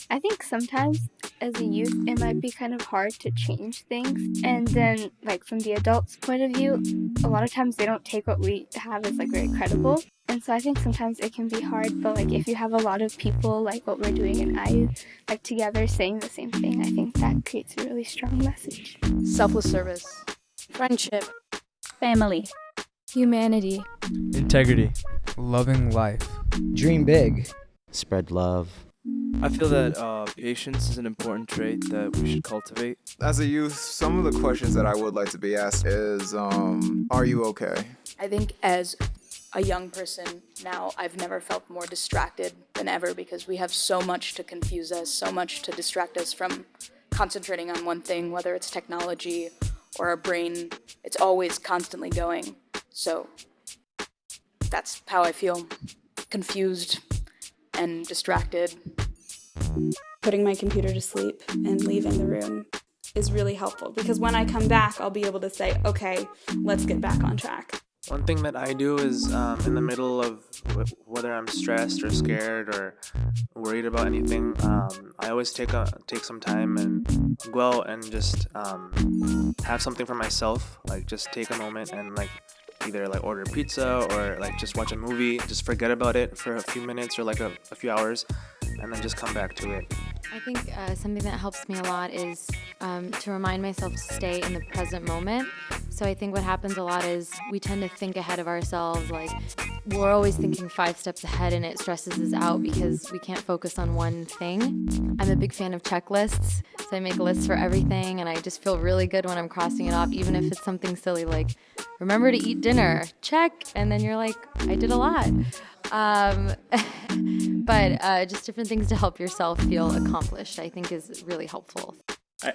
I think sometimes as a youth, it might be kind of hard to change things. And then, like, from the adult's point of view, a lot of times they don't take what we have as, like, very credible. And so I think sometimes it can be hard, but, like, if you have a lot of people, like what we're doing in AYUDH, like, together saying the same thing, I think that creates a really strong message. Selfless service. Friendship. Family. Humanity. Integrity. Loving life. Dream big. Spread love. I feel that patience is an important trait that we should cultivate. As a youth, some of the questions that I would like to be asked is, are you okay? I think as a young person now, I've never felt more distracted than ever because we have so much to confuse us, so much to distract us from concentrating on one thing, whether it's technology or our brain. It's always constantly going. So that's how I feel, confused and distracted. Putting my computer to sleep and leaving the room is really helpful because when I come back, I'll be able to say, okay, let's get back on track. One thing that I do is in the middle of whether I'm stressed or scared or worried about anything, I always take some time and go out and just have something for myself, like just take a moment and like either like order pizza or like just watch a movie, just forget about it for a few minutes or like a few hours and then just come back to it. I think something that helps me a lot is to remind myself to stay in the present moment. So I think what happens a lot is we tend to think ahead of ourselves, like we're always thinking 5 steps ahead and it stresses us out because we can't focus on one thing. I'm a big fan of checklists, so I make a list for everything and I just feel really good when I'm crossing it off, even if it's something silly like remember to eat dinner, check, and then you're like, I did a lot. But just different things to help yourself feel accomplished, I think is really helpful.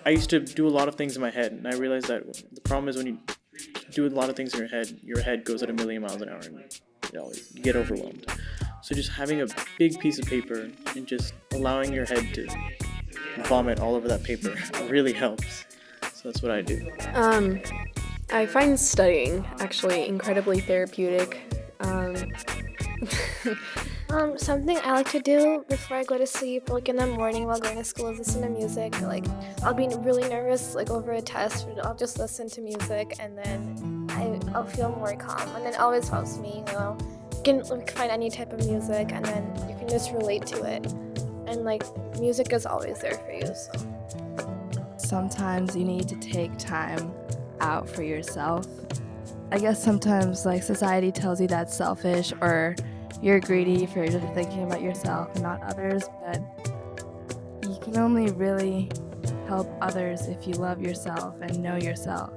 I used to do a lot of things in my head, and I realized that the problem is when you do a lot of things in your head goes at 1,000,000 miles an hour, and you get overwhelmed. So just having a big piece of paper and just allowing your head to vomit all over that paper really helps. So that's what I do. I find studying actually incredibly therapeutic. Something I like to do before I go to sleep, like in the morning while going to school, is listen to music. Like, I'll be really nervous, like over a test, but I'll just listen to music, and then I'll feel more calm. And it always helps me, You can find any type of music, and then you can just relate to it. And like, music is always there for you. So sometimes you need to take time out for yourself. I guess sometimes like society tells you that's selfish or you're greedy for just thinking about yourself and not others, but you can only really help others if you love yourself and know yourself.